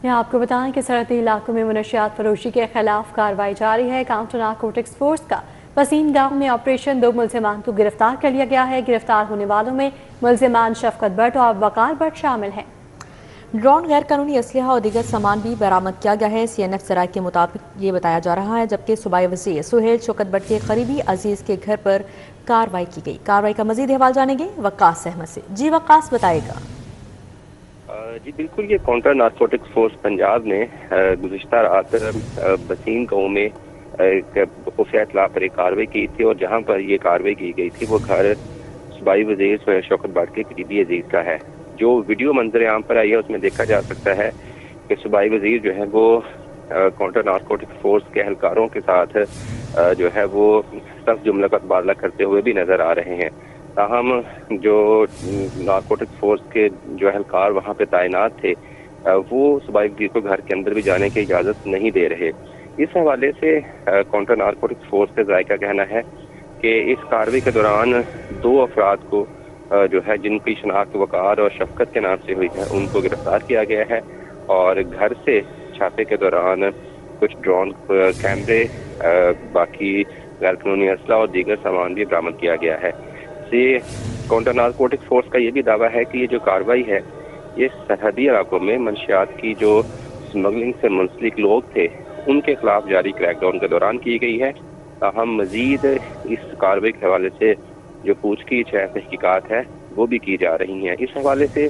यहाँ आपको बताएं कि सरहदी इलाकों में मनशियात फरोशी के खिलाफ कार्रवाई जारी है। काउंटर नारकोटिक्स फोर्स का वसीम गांव में ऑपरेशन 2 मुलजिमान को गिरफ्तार कर लिया गया है। गिरफ्तार होने वालों में मुलजिमान शफकत भट्ट और वकार भट्ट शामिल हैं। ड्रोन, गैर कानूनी असलहा और दीगर सामान भी बरामद किया गया है। CNF सराय के मुताबिक ये बताया जा रहा है, जबकि सूबाई वज़ीर सुहेल शौकत भट्ट के करीबी अजीज के घर पर कार्रवाई की गई। कार्रवाई का मजीद हवाल जानेंगे वकास अहमद से। जी वकास, बताएगा। जी बिल्कुल, ये काउंटर नारकोटिक्स फोर्स पंजाब ने गुज़िश्ता रात बसीम गाँव में खुफिया इत्तला पर एक कार्रवाई की थी, और जहाँ पर ये कार्रवाई की गई थी वो घर सूबाई वज़ीर सुहेल शौकत भट्ट के करीबी अजीज का है। जो वीडियो मंजर आम पर आई है उसमें देखा जा सकता है कि सूबाई वज़ीर जो है वो काउंटर नारकोटिक्स फोर्स के एहलकारों के साथ जो है वो सख्त जुमला का तबादला करते हुए भी नजर आ रहे हैं। ताहम जो नारकोटिक्स फोर्स के जो एहलकार वहाँ पे तैनात थे वो सूबाई वज़ीर को घर के अंदर भी जाने की इजाज़त नहीं दे रहे। इस हवाले से काउंटर नारकोटिक्स फोर्स के ज़ायका कहना है कि इस कार्रवाई के दौरान 2 अफराद को जो है जिनकी शनाख्त वकार और शफकत के नाम से हुई है उनको गिरफ्तार किया गया है, और घर से छापे के दौरान कुछ ड्रोन कैमरे, बाकी गैर कानूनी असला और दीगर सामान भी बरामद किया गया है। ये काउंटर नारकोटिक्स फोर्स का ये भी दावा है कि ये जो कार्रवाई है ये सरहदी इलाकों में मंशियात की जो स्मगलिंग से मुंसलिक लोग थे उनके खिलाफ जारी क्रैकडाउन के दौरान की गई है। ताहम मजीद इस कार्रवाई के हवाले से जो पूछगीछ है, तहकीकात है, वो भी की जा रही हैं। इस हवाले से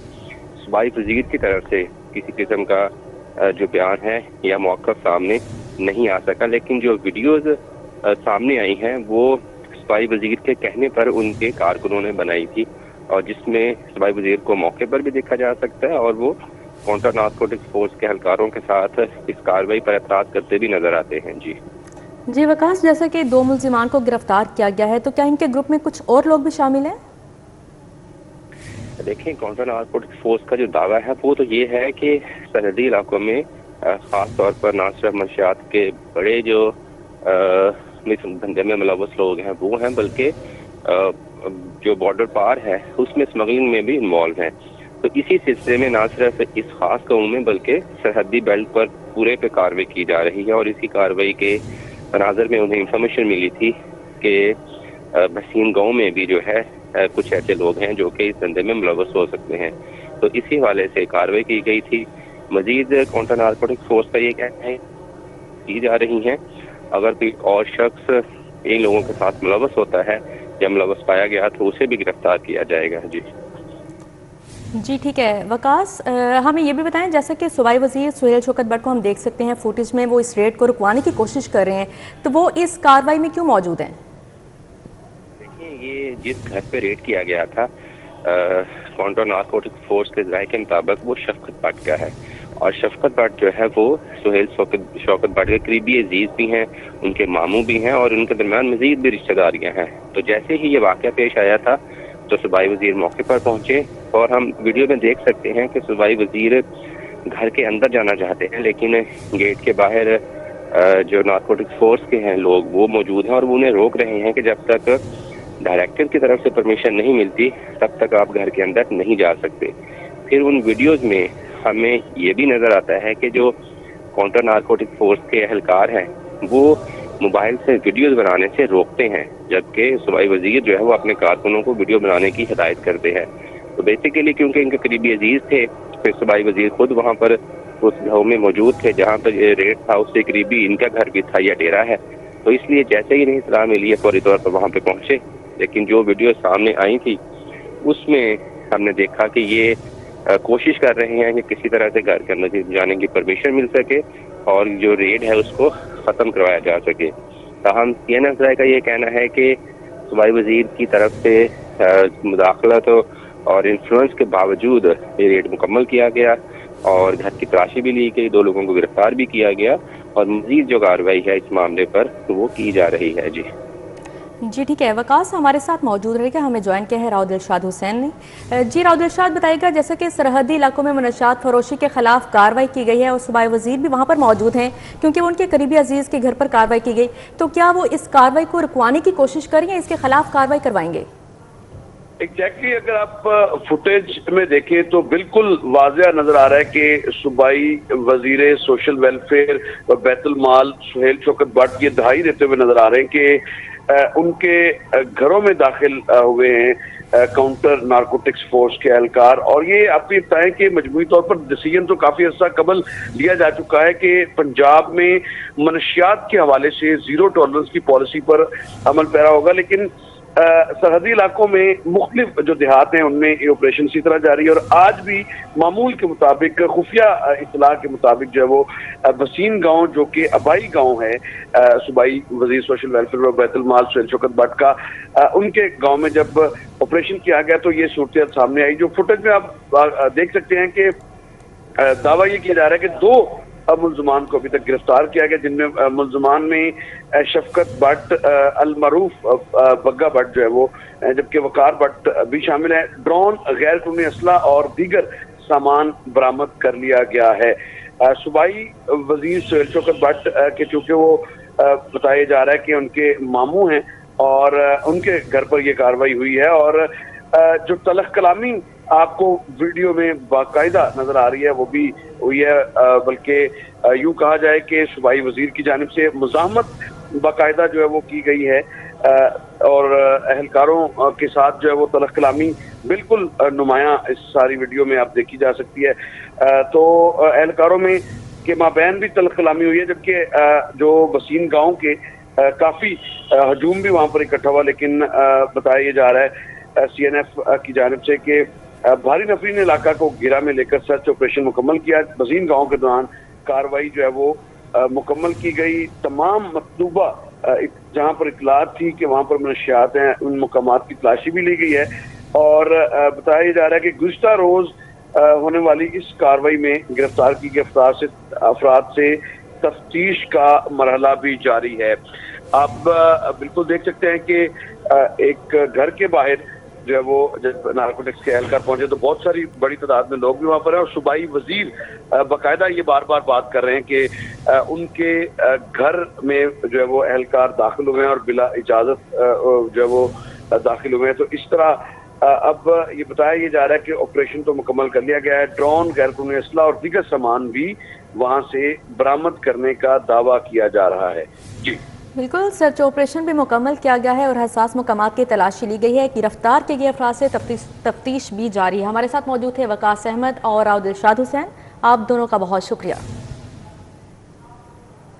सूबाई वज़ीर की तरफ से किसी किस्म का जो बयान है या मौक़िफ़ सामने नहीं आ सका, लेकिन जो वीडियोज़ सामने आई हैं वो सूबाई वज़ीर के कहने पर उनके कारकुनों ने बनाई थी, और जिसमें सूबाई वज़ीर को मौके पर भी देखा जा सकता है और वो काउंटर नारकोटिक्स फोर्स के एहलकारों के साथ इस कार्रवाई पर एतराज़ करते भी नजर आते हैं। जी वकास, जैसे कि 2 मुलजिमान को गिरफ्तार किया गया है, तो क्या इनके ग्रुप में कुछ और लोग भी शामिल हैं? देखें, काउंटर नारकोटिक्स फोर्स का जो दावा है वो तो ये है कि सरहदी इलाकों में ख़ास तौर पर ना सिर्फ मंशियात के बड़े जो धंधे में मुलव्वस लोग हैं वो हैं, बल्कि जो बॉर्डर पार है उसमें स्मगलिंग में भी इन्वॉल्व हैं। तो इसी सिलसिले में ना सिर्फ इस खास गाँव में बल्कि सरहदी बेल्ट पर पूरे पे कार्रवाई की जा रही है, और इसी कार्रवाई के मनाजर में उन्हें इंफॉर्मेशन मिली थी कि बसीम गाँव में भी जो है कुछ ऐसे लोग हैं जो कि इस धंधे में मुलव्वस हो सकते हैं। तो इसी हवाले से कार्रवाई की गई थी। मजीद काउंटर नारकोटिक्स फोर्स का ये कहना है की जा रही हैं, अगर कोई और शख्स इन लोगों के साथ मुलव्वस होता है या मुलव्वस पाया गया तो उसे भी गिरफ्तार किया जाएगा। जी ठीक है वकास, हमें ये भी बताएं, जैसा कि सूबाई वज़ीर सुहेल शौकत भट्ट को हम देख सकते हैं फुटेज में वो इस रेड को रुकवाने की कोशिश कर रहे हैं, तो वो इस कार्रवाई में क्यों मौजूद हैं? देखिए, ये जिस घर पे रेड किया गया था काउंटर नारकोटिक्स फोर्स के ज़ायके के मुताबिक वो शफकत भट्ट का है, और शफकत भट्ट जो है वो सुहेल शौकत भट्ट के करीबी अजीज भी हैं, उनके मामू भी हैं, और उनके दरमियान मजीद भी रिश्तेदारियाँ हैं। तो जैसे ही ये वाक़या पेश आया था तो सूबाई वज़ीर मौके पर पहुंचे, और हम वीडियो में देख सकते हैं कि सूबाई वज़ीर घर के अंदर जाना चाहते हैं, लेकिन गेट के बाहर जो नारकोटिक्स फोर्स के हैं लोग वो मौजूद हैं और वो उन्हें रोक रहे हैं कि जब तक डायरेक्टर की तरफ से परमिशन नहीं मिलती तब तक आप घर के अंदर नहीं जा सकते। फिर उन वीडियोज़ में हमें ये भी नज़र आता है कि जो काउंटर नारकोटिक्स फोर्स के एहलकार हैं वो मोबाइल से वीडियोज़ बनाने से रोकते हैं, जबकि सूबाई वज़ीर जो है वो अपने कारकुनों को वीडियो बनाने की हिदायत करते हैं। तो बेसिकली क्योंकि इनके करीबी अजीज थे, फिर सूबाई वज़ीर खुद वहाँ पर उस गाँव में मौजूद थे जहाँ पर रेड था, उससे करीबी इनका घर भी था या डेरा है, तो इसलिए जैसे ही इन्हें इत्तला मिली है फौरी तौर पर वहाँ पर पहुँचे। लेकिन जो वीडियो सामने आई थी उसमें हमने देखा कि ये कोशिश कर रहे हैं कि किसी तरह से घर के अंदर जाने की परमिशन मिल सके और जो रेड है उसको ख़त्म करवाया जा सके। ताहम CNF का ये कहना है कि सूबाई वज़ीर की तरफ से मुदाखलत और इन्फ्लुएंस के बावजूद ये रेड मुकम्मल किया गया और घर की तलाशी भी ली गई, 2 लोगों को गिरफ्तार भी किया गया, और मज़ीद जो कार्रवाई है इस मामले पर वो की जा रही है। जी ठीक है वकास, हमारे साथ मौजूद रहेगा, हमें ज्वाइन किया है राव दिलशाद हुसैन ने। जी राव दिलशाद, बताइएगा, जैसे कि सरहदी इलाकों में मनशियात फरोशी के खिलाफ कार्रवाई की गई है और सूबाई वज़ीर भी वहाँ पर मौजूद हैं क्योंकि उनके करीबी अजीज़ के घर पर कार्रवाई की गई, तो क्या वो इस कार्रवाई को रुकवाने की कोशिश करें या इसके खिलाफ कार्रवाई करवाएंगे? एग्जैक्टली अगर आप फुटेज में देखें तो बिल्कुल वाज़िह नजर आ रहा है कि सूबाई वजीर सोशल वेलफेयर और बैतुल माल सुहेल शौकत भट्ट ये दहाई देते हुए नजर आ रहे हैं कि उनके घरों में दाखिल हुए हैं काउंटर नारकोटिक्स फोर्स के एहलकार। और ये आप भी बताएं कि मजमूई तौर पर डिसीजन तो काफी अर्सा कबल लिया जा चुका है कि पंजाब में मनशियात के हवाले से जीरो टॉलरेंस की पॉलिसी पर अमल पैरा होगा, लेकिन सरहदी इलाकों में मुख्तलिफ जो देहात हैं उनमें ये ऑपरेशन इसी तरह जारी है। और आज भी मामूल के मुताबिक खुफिया इतला के मुताबिक जो है वो बसीन गांव जो कि आबाई गांव है सूबाई वजीर सोशल वेलफेयर और बैतुल माल सुहेल शौकत भट्ट का, उनके गांव में जब ऑपरेशन किया गया तो ये सूरत सामने आई। जो फुटेज में आप देख सकते हैं कि दावा ये किया जा रहा है कि 2 मुलजमान को अभी तक गिरफ्तार किया गया, जिनमें मुलजमान में शफकत भट्ट, अलमरूफ बग्गा भट्ट जो है वो, जबकि वकार भट्ट भी शामिल है। ड्रोन, गैर कानूनी असला और दीगर सामान बरामद कर लिया गया है। सूबाई वजीर सुहेल शौकत भट्ट के चूंकि वो बताया जा रहा है कि उनके मामू हैं और उनके घर पर यह कार्रवाई हुई है। और जो तलख कलामी आपको वीडियो में बाकायदा नजर आ रही है वो भी हुई है, बल्कि यूं कहा जाए कि सूबाई वजीर की जानिब से मुज़ाहमत बाकायदा जो है वो की गई है और अहलकारों के साथ जो है वो तलख कलामी बिल्कुल नुमाया इस सारी वीडियो में आप देखी जा सकती है। तो अहलकारों में के माबैन भी तलख कलामी हुई है, जबकि जो बसीन गाँव के काफ़ी हजूम भी वहाँ पर इकट्ठा हुआ, लेकिन बताया जा रहा है CNF की जानिब से कि भारी नफरी ने इलाका को घेरा में लेकर सर्च ऑपरेशन मुकम्मल किया। बसीन गांव के दौरान कार्रवाई जो है वो मुकम्मल की गई। तमाम मतलूबा जहां पर इतलात थी कि वहां पर मनशियात हैं, उन मकामात की तलाशी भी ली गई है। और बताया जा रहा है कि गुज़िश्ता रोज होने वाली इस कार्रवाई में गिरफ्तार की गिरफ्तार से अफराद से तफ्तीश का मरहला भी जारी है। आप बिल्कुल देख सकते हैं कि एक घर के बाहर जो है वो जब नारकोटिक्स के एहलकार पहुंचे तो बहुत सारी बड़ी तादाद में लोग भी वहां पर हैं। और सूबाई वजीर बाकायदा ये बार बार बात कर रहे हैं कि उनके घर में जो है वो एहलकार दाखिल हुए हैं और बिला इजाजत जो है वो दाखिल हुए हैं। तो इस तरह अब ये बताया ये जा रहा है कि ऑपरेशन तो मुकम्मल कर लिया गया है। ड्रोन, गैर कानूनी असला और दीगर सामान भी वहां से बरामद करने का दावा किया जा रहा है। जी बिल्कुल, सर्च ऑपरेशन भी मुकम्मल किया गया है और हसास मकामात की तलाशी ली गई है। गिरफ्तार किए गए अफराद से तफ्तीश भी जारी है। हमारे साथ मौजूद थे वकास अहमद और दिलशाद हुसैन, आप दोनों का बहुत शुक्रिया।